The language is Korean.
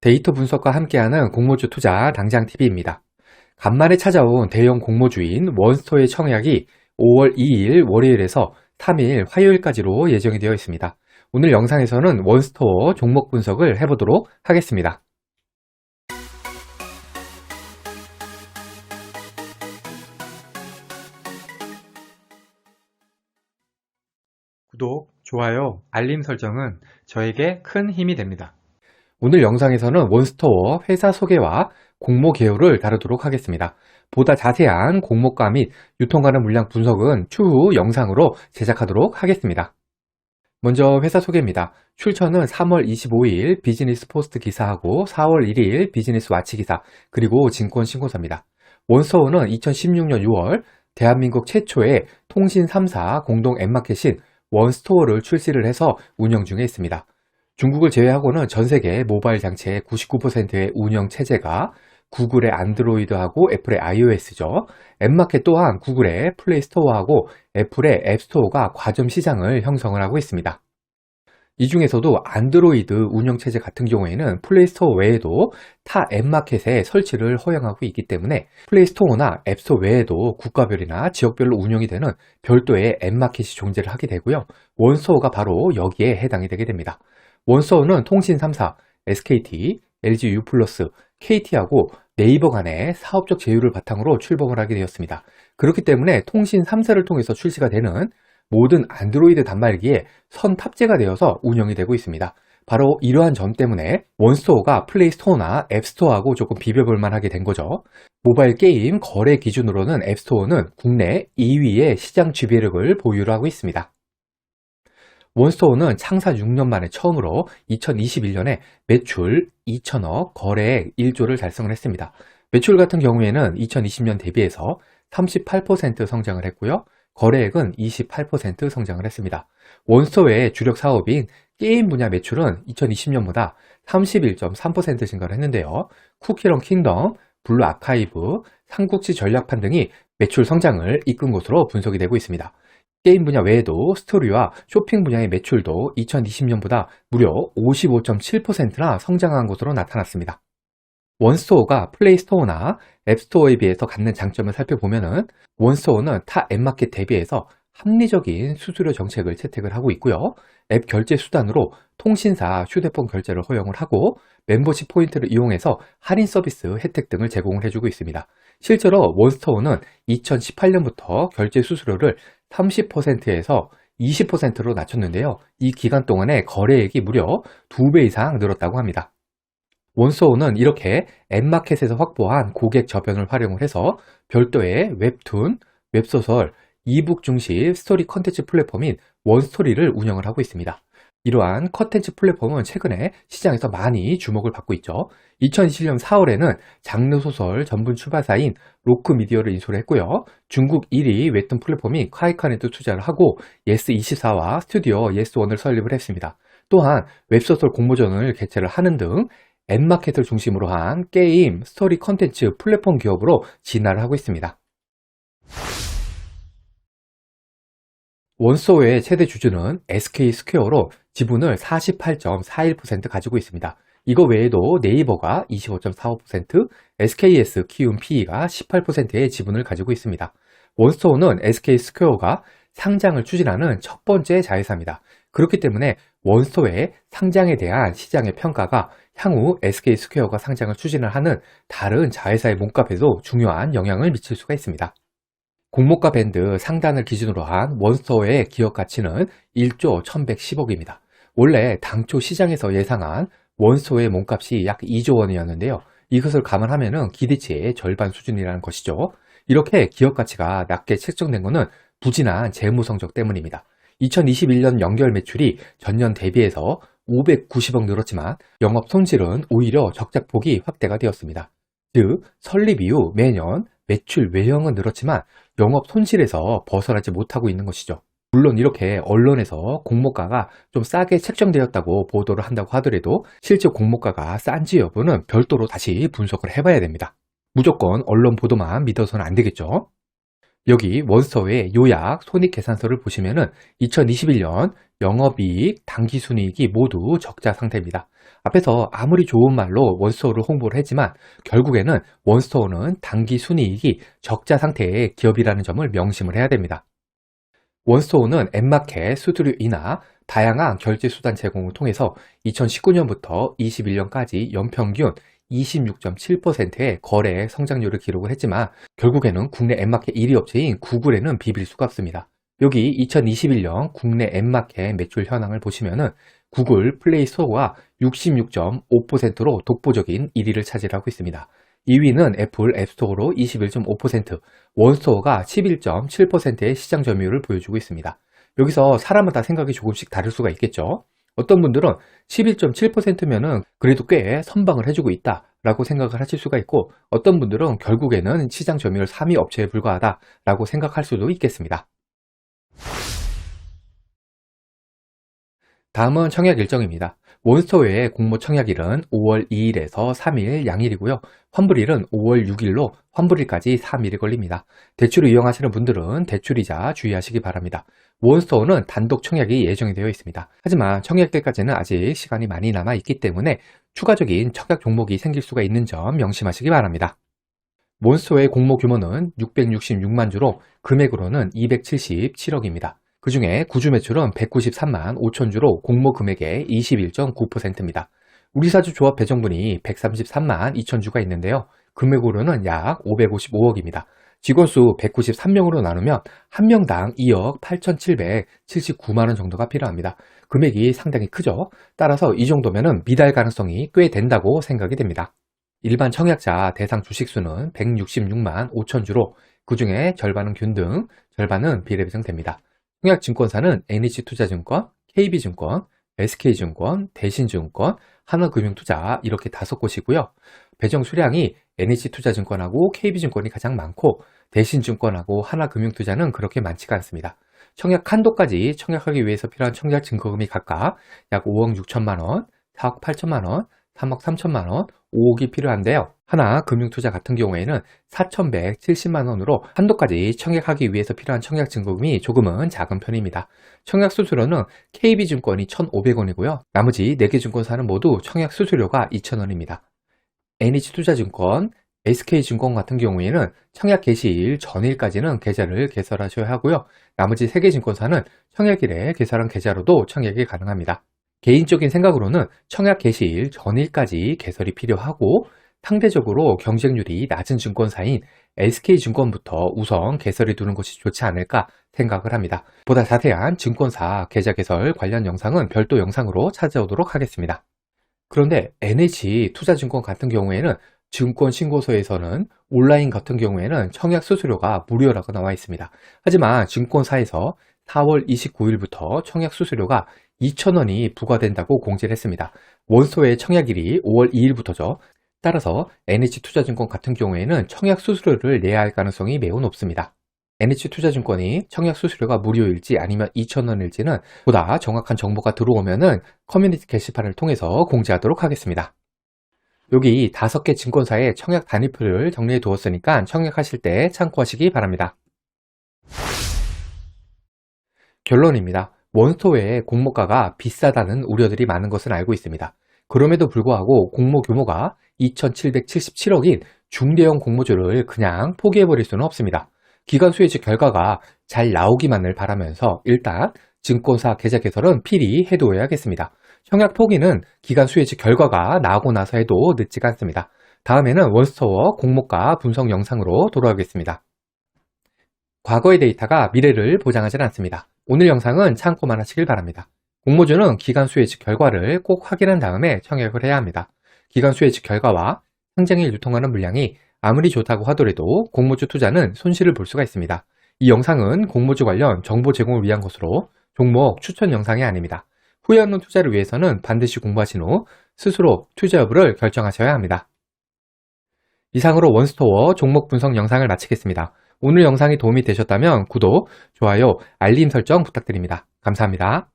데이터 분석과 함께하는 공모주 투자 당장TV입니다. 간만에 찾아온 대형 공모주인 원스토어의 청약이 5월 2일 월요일에서 3일 화요일까지로 예정이 되어 있습니다. 오늘 영상에서는 원스토어 종목 분석을 해보도록 하겠습니다. 구독, 좋아요, 알림 설정은 저에게 큰 힘이 됩니다. 오늘 영상에서는 원스토어 회사 소개와 공모 개요를 다루도록 하겠습니다. 보다 자세한 공모가 및 유통가능 물량 분석은 추후 영상으로 제작하도록 하겠습니다. 먼저 회사 소개입니다. 출처는 3월 25일 비즈니스 포스트 기사하고 4월 1일 비즈니스 와치 기사, 그리고 증권 신고서입니다. 원스토어는 2016년 6월 대한민국 최초의 통신 3사 공동 앱마켓인 원스토어를 출시를 해서 운영 중에 있습니다. 중국을 제외하고는 전 세계 모바일 장치의 99%의 운영 체제가 구글의 안드로이드하고 애플의 iOS죠. 앱마켓 또한 구글의 플레이스토어하고 애플의 앱스토어가 과점 시장을 형성을 하고 있습니다. 이 중에서도 안드로이드 운영 체제 같은 경우에는 플레이스토어 외에도 타 앱마켓에 설치를 허용하고 있기 때문에 플레이스토어나 앱스토어 외에도 국가별이나 지역별로 운영이 되는 별도의 앱마켓이 존재를 하게 되고요. 원스토어가 바로 여기에 해당이 되게 됩니다. 원스토어는 통신 3사, SKT, LG U+, KT하고 네이버 간의 사업적 제휴를 바탕으로 출범을 하게 되었습니다. 그렇기 때문에 통신 3사를 통해서 출시가 되는 모든 안드로이드 단말기에 선 탑재가 되어서 운영이 되고 있습니다. 바로 이러한 점 때문에 원스토어가 플레이스토어나 앱스토어하고 조금 비벼볼 만하게 된 거죠. 모바일 게임 거래 기준으로는 앱스토어는 국내 2위의 시장 지배력을 보유를 하고 있습니다. 원스토어는 창사 6년 만에 처음으로 2021년에 매출 2천억, 거래액 1조를 달성을 했습니다. 매출 같은 경우에는 2020년 대비해서 38% 성장을 했고요. 거래액은 28% 성장을 했습니다. 원스토어의 주력 사업인 게임 분야 매출은 2020년보다 31.3% 증가를 했는데요. 쿠키런 킹덤, 블루 아카이브, 삼국지 전략판 등이 매출 성장을 이끈 것으로 분석이 되고 있습니다. 게임 분야 외에도 스토리와 쇼핑 분야의 매출도 2020년보다 무려 55.7%나 성장한 것으로 나타났습니다. 원스토어가 플레이스토어나 앱스토어에 비해서 갖는 장점을 살펴보면 원스토어는 타 앱마켓 대비해서 합리적인 수수료 정책을 채택을 하고 있고요. 앱 결제 수단으로 통신사 휴대폰 결제를 허용을 하고 멤버십 포인트를 이용해서 할인 서비스 혜택 등을 제공을 해주고 있습니다. 실제로 원스토어는 2018년부터 결제 수수료를 30%에서 20%로 낮췄는데요. 이 기간 동안에 거래액이 무려 2배 이상 늘었다고 합니다. 원스토어는 이렇게 앱마켓에서 확보한 고객 저변을 활용을 해서 별도의 웹툰, 웹소설, 이북 중심 스토리 컨텐츠 플랫폼인 원스토리를 운영을 하고 있습니다. 이러한 컨텐츠 플랫폼은 최근에 시장에서 많이 주목을 받고 있죠. 2021년 4월에는 장르 소설 전문 출판사인 로크미디어를 인수를 했고요. 중국 1위 웹툰 플랫폼인 카이칸에도 투자를 하고 예스24와 스튜디오 예스1을 설립을 했습니다. 또한 웹소설 공모전을 개최를 하는 등 앱마켓을 중심으로 한 게임, 스토리 컨텐츠 플랫폼 기업으로 진화를 하고 있습니다. 원스토어의 최대 주주는 SK스퀘어로 지분을 48.41% 가지고 있습니다. 이거 외에도 네이버가 25.45%, SKS 키움 PE가 18%의 지분을 가지고 있습니다. 원스토어는 SK스퀘어가 상장을 추진하는 첫 번째 자회사입니다. 그렇기 때문에 원스토어의 상장에 대한 시장의 평가가 향후 SK스퀘어가 상장을 추진을 하는 다른 자회사의 몸값에도 중요한 영향을 미칠 수가 있습니다. 공모가 밴드 상단을 기준으로 한 원스토어의 기업 가치는 1조 1110억입니다. 원래 당초 시장에서 예상한 원스토어의 몸값이 약 2조 원이었는데요. 이것을 감안하면 기대치의 절반 수준이라는 것이죠. 이렇게 기업 가치가 낮게 책정된 것은 부진한 재무 성적 때문입니다. 2021년 연결 매출이 전년 대비해서 590억 늘었지만 영업 손실은 오히려 적자폭이 확대가 되었습니다. 즉 설립 이후 매년 매출 외형은 늘었지만 영업 손실에서 벗어나지 못하고 있는 것이죠. 물론 이렇게 언론에서 공모가가 좀 싸게 책정되었다고 보도를 한다고 하더라도 실제 공모가가 싼지 여부는 별도로 다시 분석을 해봐야 됩니다. 무조건 언론 보도만 믿어서는 안 되겠죠. 여기 원스토어의 요약 손익계산서를 보시면은 2021년 영업이익, 당기순이익이 모두 적자 상태입니다. 앞에서 아무리 좋은 말로 원스토어를 홍보를 했지만 결국에는 원스토어는 당기순이익이 적자 상태의 기업이라는 점을 명심을 해야 됩니다. 원스토어는 앱마켓 수수료 인하, 다양한 결제수단 제공을 통해서 2019년부터 21년까지 연평균 26.7%의 거래 성장률을 기록을 했지만 결국에는 국내 앱마켓 1위 업체인 구글에는 비빌 수가 없습니다. 여기 2021년 국내 앱마켓 매출 현황을 보시면은 구글 플레이 스토어가 66.5%로 독보적인 1위를 차지하고 있습니다. 2위는 애플 앱스토어로 21.5%, 원스토어가 11.7%의 시장 점유율을 보여주고 있습니다. 여기서 사람마다 생각이 조금씩 다를 수가 있겠죠. 어떤 분들은 11.7%면은 그래도 꽤 선방을 해주고 있다라고 생각을 하실 수가 있고, 어떤 분들은 결국에는 시장 점유율 3위 업체에 불과하다라고 생각할 수도 있겠습니다. 다음은 청약 일정입니다. 원스토어의 공모 청약일은 5월 2일에서 3일 양일이고요. 환불일은 5월 6일로 환불일까지 3일이 걸립니다. 대출을 이용하시는 분들은 대출이자 주의하시기 바랍니다. 원스토어는 단독 청약이 예정이 되어 있습니다. 하지만 청약 때까지는 아직 시간이 많이 남아 있기 때문에 추가적인 청약 종목이 생길 수가 있는 점 명심하시기 바랍니다. 몬스토어의 공모 규모는 666만 주로 금액으로는 277억입니다. 그 중에 구주 매출은 193만 5천 주로 공모 금액의 21.9%입니다. 우리사주 조합 배정분이 133만 2천 주가 있는데요. 금액으로는 약 555억입니다. 직원수 193명으로 나누면 한 명당 2억 8,779만 원 정도가 필요합니다. 금액이 상당히 크죠. 따라서 이 정도면 미달 가능성이 꽤 된다고 생각이 됩니다. 일반 청약자 대상 주식수는 166만 5천 주로 그 중에 절반은 균등, 절반은 비례배정됩니다. 청약증권사는 NH투자증권, KB증권, SK증권, 대신증권, 하나금융투자 이렇게 5곳이고요. 배정 수량이 NH투자증권하고 KB증권이 가장 많고 대신증권하고 하나금융투자는 그렇게 많지가 않습니다. 청약 한도까지 청약하기 위해서 필요한 청약 증거금이 각각 약 5억 6천만 원, 4억 8천만 원, 3억 3천만 원, 5억이 필요한데요. 하나금융투자 같은 경우에는 4,170만 원으로 한도까지 청약하기 위해서 필요한 청약 증거금이 조금은 작은 편입니다. 청약 수수료는 KB증권이 1,500원이고요. 나머지 4개 증권사는 모두 청약 수수료가 2,000원입니다. NH투자증권, SK증권 같은 경우에는 청약 개시일 전일까지는 계좌를 개설하셔야 하고요. 나머지 3개 증권사는 청약일에 개설한 계좌로도 청약이 가능합니다. 개인적인 생각으로는 청약 개시일 전일까지 개설이 필요하고 상대적으로 경쟁률이 낮은 증권사인 SK증권부터 우선 개설해 두는 것이 좋지 않을까 생각을 합니다. 보다 자세한 증권사 계좌 개설 관련 영상은 별도 영상으로 찾아오도록 하겠습니다. 그런데 NH투자증권 같은 경우에는 증권신고소에서는 온라인 같은 경우에는 청약 수수료가 무료라고 나와 있습니다. 하지만 증권사에서 4월 29일부터 청약 수수료가 2,000원이 부과된다고 공지를 했습니다. 원스토어의 청약일이 5월 2일부터죠. 따라서 NH투자증권 같은 경우에는 청약 수수료를 내야 할 가능성이 매우 높습니다. NH투자증권이 청약 수수료가 무료일지 아니면 2,000원일지는 보다 정확한 정보가 들어오면은 커뮤니티 게시판을 통해서 공지하도록 하겠습니다. 여기 5개 증권사의 청약 단위표를 정리해 두었으니까 청약하실 때 참고하시기 바랍니다. 결론입니다. 원스토어의 공모가가 비싸다는 우려들이 많은 것은 알고 있습니다. 그럼에도 불구하고 공모 규모가 2,777억인 중대형 공모주를 그냥 포기해버릴 수는 없습니다. 기관 수혜직 결과가 잘 나오기만을 바라면서 일단 증권사 계좌 개설은 필히 해두어야겠습니다. 청약 포기는 기관 수혜직 결과가 나오고 나서 해도 늦지가 않습니다. 다음에는 원스토어 공모가 분석 영상으로 돌아오겠습니다. 과거의 데이터가 미래를 보장하지는 않습니다. 오늘 영상은 참고만 하시길 바랍니다. 공모주는 기관 수혜직 결과를 꼭 확인한 다음에 청약을 해야 합니다. 기관 수혜직 결과와 상장일 유통하는 물량이 아무리 좋다고 하더라도 공모주 투자는 손실을 볼 수가 있습니다. 이 영상은 공모주 관련 정보 제공을 위한 것으로 종목 추천 영상이 아닙니다. 후회 없는 투자를 위해서는 반드시 공부하신 후 스스로 투자 여부를 결정하셔야 합니다. 이상으로 원스토어 종목 분석 영상을 마치겠습니다. 오늘 영상이 도움이 되셨다면 구독, 좋아요, 알림 설정 부탁드립니다. 감사합니다.